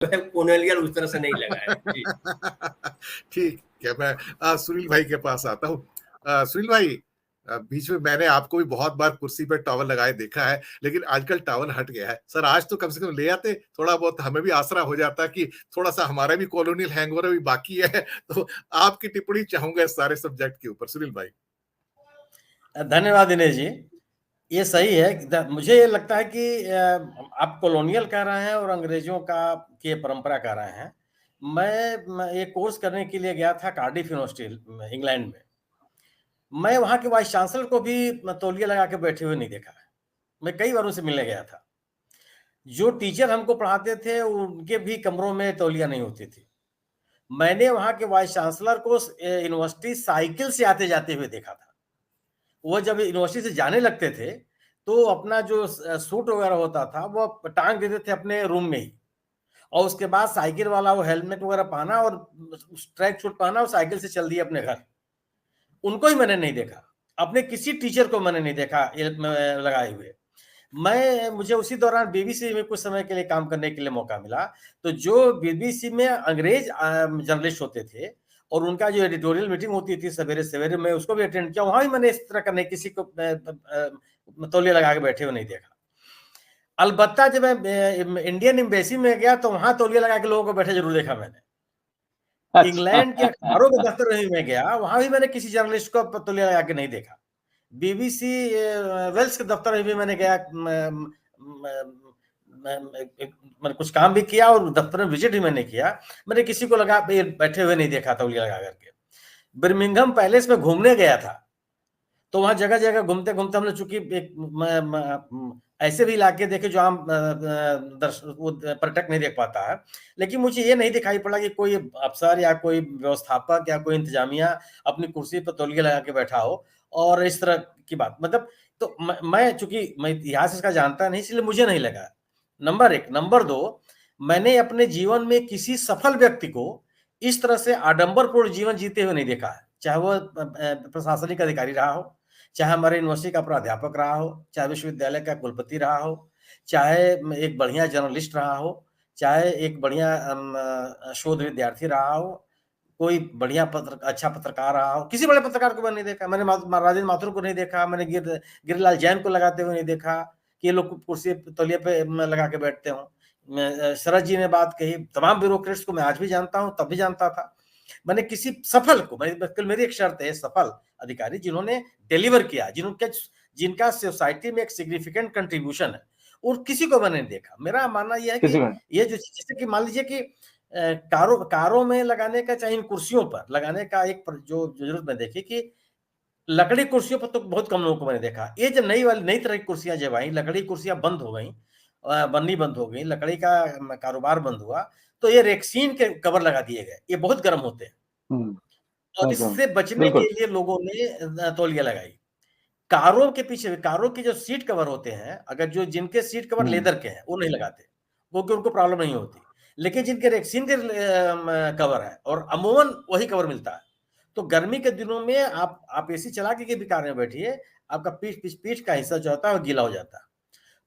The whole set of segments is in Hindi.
कोनेलियन उस तरह से नहीं लगा है जी। ठीक है, मैं सुनील भाई के पास आता हूँ। सुनील भाई, बीच में मैंने आपको भी बहुत बार कुर्सी पे टॉवल लगाए देखा है, लेकिन आजकल टॉवल हट गया है। सर आज तो कम से कम ले आते, थोड़ा बहुत हमें भी आसरा हो जाता कि थोड़ा सा हमारा भी कॉलोनियल हैंगओवर अभी बाकी है। तो आपकी टिप्पणी चाहूंगा इस सारे सब्जेक्ट के ऊपर, सुनील भाई। धन्यवाद दिनेश जी। ये सही है। मुझे ये लगता है कि आप कॉलोनियल कह रहे हैं और अंग्रेजों का की परंपरा कह रहे हैं। मैं एक कोर्स करने के लिए गया था कार्डिफ यूनिवर्सिटी इंग्लैंड में। मैं वहाँ के वाइस चांसलर को भी तौलिया लगा के बैठे हुए नहीं देखा। मैं कई बार उनसे मिलने गया था। जो टीचर हमको पढ़ाते थे उनके भी कमरों में तौलिया नहीं होती थी। मैंने वहाँ के वाइस चांसलर को यूनिवर्सिटी साइकिल से आते जाते हुए देखा था। वो जब यूनिवर्सिटी से जाने लगते थे तो अपना जो सूट वगैरह होता था वो टांग देते थे अपने रूम में ही, और उसके बाद साइकिल वाला वो हेलमेट वगैरह पहना और ट्रैक सूट पहना और साइकिल से चल दिए अपने घर। उनको ही मैंने नहीं देखा, अपने किसी टीचर को मैंने नहीं देखा लगाए हुए। मुझे उसी दौरान बीबीसी में कुछ समय के लिए काम करने के लिए मौका मिला। तो जो बीबीसी में अंग्रेज जर्नलिस्ट होते थे और उनका जो एडिटोरियल मीटिंग होती थी सवेरे सवेरे, मैं उसको भी अटेंड किया। वहां भी मैंने इस तरह का नहीं किसी को तौलिया लगा के बैठे हुए नहीं देखा। अलबत्ता जब मैं इंडियन एम्बेसी में गया तो वहां तौलिया लगा के लोगों को बैठे जरूर देखा मैंने। इंग्लैंड के अखबारों के दफ्तर में मैं गया, वहां भी मैंने किसी जर्नलिस्ट को तौलिया लगा के नहीं देखा। बीबीसी वेल्स के दफ्तर में भी मैंने गया, मैंने कुछ काम भी किया और दफ्तर में विजिट भी मैंने किया। मैंने किसी को लगा बैठे हुए नहीं देखा तौलिया लगा करके। बर्मिंघम पैलेस में घूमने गया था तो वहां जगह जगह घूमते घूमते हमने चूंकि ऐसे भी इलाके देखे जो आम पर्यटक नहीं देख पाता है, लेकिन मुझे ये नहीं दिखाई पड़ा कि कोई अफसर या कोई व्यवस्थापक या कोई इंतजामिया अपनी कुर्सी पर तौलिया लगा के बैठा हो और इस तरह की बात। मतलब तो मैं चूंकि मैं इतिहास इसका जानता नहीं, इसलिए मुझे नहीं लगा, नंबर एक। नंबर दो, मैंने अपने जीवन में किसी सफल व्यक्ति को इस तरह से आडंबरपूर्ण जीवन जीते हुए नहीं देखा है, चाहे वो प्रशासनिक अधिकारी रहा हो, चाहे हमारे यूनिवर्सिटी का प्राध्यापक रहा हो, चाहे विश्वविद्यालय का कुलपति रहा हो, चाहे एक बढ़िया जर्नलिस्ट रहा हो, चाहे एक बढ़िया शोध विद्यार्थी रहा हो, कोई बढ़िया अच्छा पत्रकार रहा हो। किसी बड़े पत्रकार को मैंने नहीं देखा। मैंने राजेंद्र माथुर को नहीं देखा, मैंने गिरिलाल जैन को लगाते हुए नहीं देखा कि ये लोग कुर्सी तौलिए पे लगा के बैठते हों। शरद जी ने बात कही, तमाम ब्यूरोक्रेट्स को मैं आज भी जानता हूं, तब भी जानता था। मैंने किसी सफल को, मेरी एक शर्त है, सफल अधिकारी जिन्होंने डिलीवर किया, जिनका सोसाइटी में एक सिग्निफिकेंट कंट्रीब्यूशन है, और किसी को मैंने नहीं देखा। मेरा मानना यह है कि ये जो जैसे कि मान लीजिए कि कारों में लगाने का, चाहे इन कुर्सियों पर लगाने का एक जो जरूरत मैं देखी कि लकड़ी कुर्सियों पर तो बहुत कम लोगों को मैंने देखा। ये जो नई तरह की कुर्सियां जब आई, लकड़ी कुर्सियां बंद हो गई, बननी बंद हो गई, लकड़ी का कारोबार बंद हुआ, तो ये रेक्सीन के कवर लगा दिए गए। ये बहुत गर्म होते हैं और इससे बचने के लिए लोगों ने तौलिया लगाई। कारों के पीछे, कारों के जो सीट कवर होते हैं, अगर जो जिनके सीट कवर लेदर के हैं वो नहीं लगाते, क्योंकि उनको प्रॉब्लम नहीं होती। लेकिन जिनके रेक्सीन के कवर है और अमूमन वही कवर मिलता है, तो गर्मी के दिनों में आप एसी चला के भी कार में बैठिए, आपका पीठ का हिस्सा जो होता है वो गीला हो जाता है।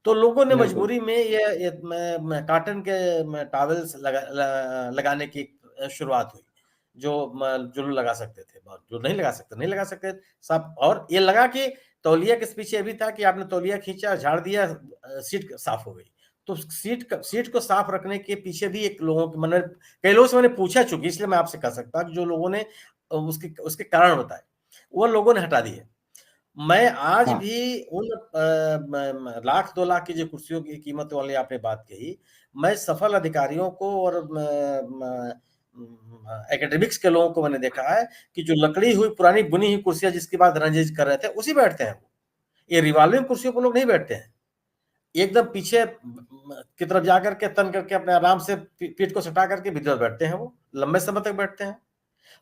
तो लोगों ने मजबूरी में ये कॉटन के टॉवेल्स लगाने की शुरुआत हुई। जो लगा सकते थे, जो नहीं लगा सकते नहीं लगा सकते सब। और ये लगा कि तौलिया के पीछे भी था कि आपने तौलिया खींचा, झाड़ दिया, सीट साफ हो गई। तो सीट को साफ रखने के पीछे भी एक लोगों के मैंने कई लोगों से मैंने पूछा, चूंकि इसलिए मैं आपसे कह सकता हूं कि जो लोगों ने उसके कारण बताए वो लोगों ने हटा दिए। मैं आज भी उन लाख 2 लाख की जो कुर्सियों की कीमत वाली आपने बात कही, मैं सफल अधिकारियों को और एकेडमिक्स के लोगों को मैंने देखा है कि जो लकड़ी हुई पुरानी बुनी हुई कुर्सियां जिसकी बात रंजीत कर रहे थे, उसी बैठते हैं। ये रिवॉल्विंग कुर्सियों पर लोग नहीं बैठते हैं। एकदम पीछे की तरफ जाकर के तन करके अपने आराम से पीठ को सटा करके भीतर बैठते हैं, वो लंबे समय तक बैठते हैं।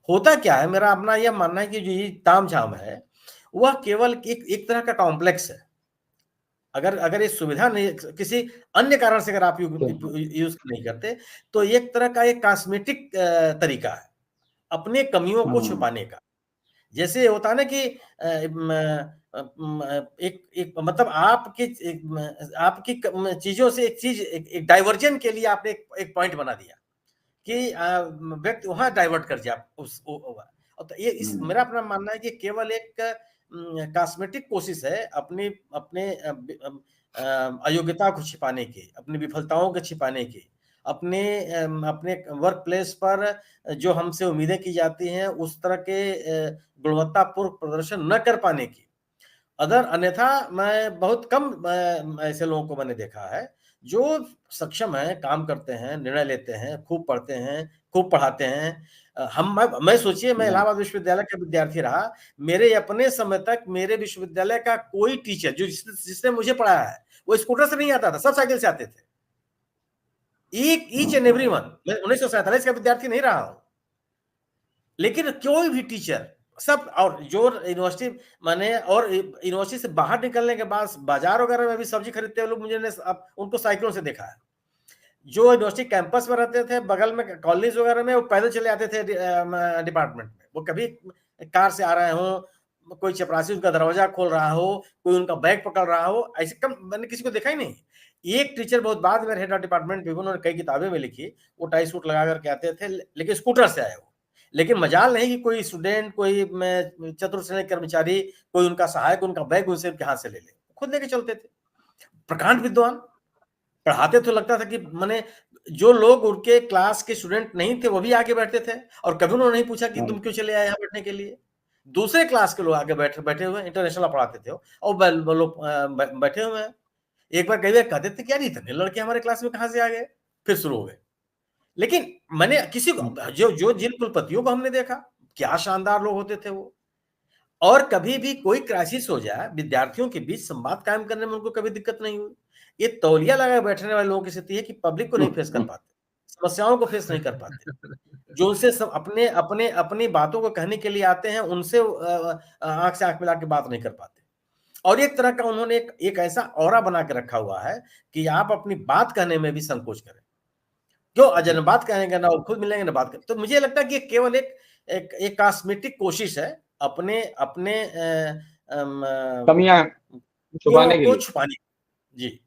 होता क्या है, मेरा अपना यह मानना है कि जो ये तामझाम है वह केवल एक तरह का कॉम्प्लेक्स है। अगर ये सुविधा नहीं, किसी अन्य कारण से अगर आप यूज नहीं करते, तो एक तरह का एक कॉस्मेटिक तरीका है अपने कमियों को छुपाने का। जैसे होता है ना कि एक एक मतलब आपकी चीजों से एक चीज एक डाइवर्जन के लिए आपने एक पॉइंट बना दिया कि व्यक्ति वहां डाइवर्ट कर जाए उस तो ये इस मेरा अपना मानना है कि केवल एक कॉस्मेटिक कोशिश है अपने अपने अयोग्यता को छिपाने की, अपनी विफलताओं को छिपाने की, अपने अपने वर्क प्लेस पर जो हमसे उम्मीदें की जाती हैं उस तरह के गुणवत्तापूर्ण प्रदर्शन न कर पाने की। अगर अन्यथा मैं बहुत कम ऐसे लोगों को मैंने देखा है जो सक्षम हैं, काम करते हैं, निर्णय लेते हैं, खूब पढ़ते हैं, खूब पढ़ाते हैं। मैं सोचिए मैं इलाहाबाद विश्वविद्यालय का विद्यार्थी रहा, मेरे अपने समय तक मेरे विश्वविद्यालय का कोई टीचर जो जिसने मुझे पढ़ाया है, वो स्कूटर से नहीं आता था, सब साइकिल से आते थे। Each and everyone. मैं 1947 का विद्यार्थी नहीं रहा हूं, लेकिन कोई भी टीचर सब, और जो यूनिवर्सिटी माने और यूनिवर्सिटी से बाहर निकलने के बाद बाजार वगैरह में भी सब्जी खरीदते हुए लोग मुझे अब उनको साइकिलों से देखा है। जो यूनिवर्सिटी कैंपस में रहते थे, बगल में कॉलेज वगैरह में, वो पैदल चले आते थे डिपार्टमेंट में। वो कभी कार से आ रहे हो, कोई चपरासी उनका दरवाजा खोल रहा हो, कोई उनका बैग पकड़ रहा हो, ऐसे कम मैंने किसी को देखा ही नहीं। एक टीचर बहुत बाद में हेड ऑफ डिपार्टमेंट भी, उन्होंने कई किताबें में लिखी, वो टाई सूट लगा करके आते थे, लेकिन स्कूटर से आए वो। लेकिन मजाल नहीं कि कोई स्टूडेंट, कोई चतुर श्रेणी कर्मचारी, कोई उनका सहायक उनका बैग उनसे हाथ से ले ले, खुद लेके चलते थे। प्रकांड विद्वान पढ़ाते तो लगता था कि माने जो लोग उनके क्लास के स्टूडेंट नहीं थे वो भी आगे बैठते थे, और कभी उन्होंने नहीं पूछा कि तुम क्यों चले आए यहाँ बैठने के लिए। दूसरे क्लास के लोग आगे बैठे हुए, इंटरनेशनल पढ़ाते थे और लोग बैठे हुए हैं। एक बार कई बार कहते थे कि यार इतने लड़के हमारे क्लास में कहां से आ गए, फिर शुरू हो गए। लेकिन मैंने किसी को जो जिन कुलपतियों को हमने देखा, क्या शानदार लोग होते थे वो। और कभी भी कोई क्राइसिस हो जाए, विद्यार्थियों के बीच संवाद कायम करने में उनको कभी दिक्कत नहीं हुई। ये तौलिया लगा बैठने वाले लोगों की स्थिति है कि पब्लिक को नहीं फेस कर पाते, समस्याओं को फेस नहीं कर पाते। जो उनसे सब अपनी बातों को कहने के लिए आते हैं, उनसे आंख से आंख मिला के बात नहीं कर पाते। और एक तरह का उन्होंने एक ऐसा ऑरा बना के रखा हुआ है कि आप अपनी बात कहने में भी संकोच करें। क्यों अजन बात कहेंगे ना, खुद मिलेंगे ना बात करें। तो मुझे लगता है कि केवल एक कॉस्मेटिक कोशिश है अपने अपने कमियां छुपाने के लिए। छुपाने। जी।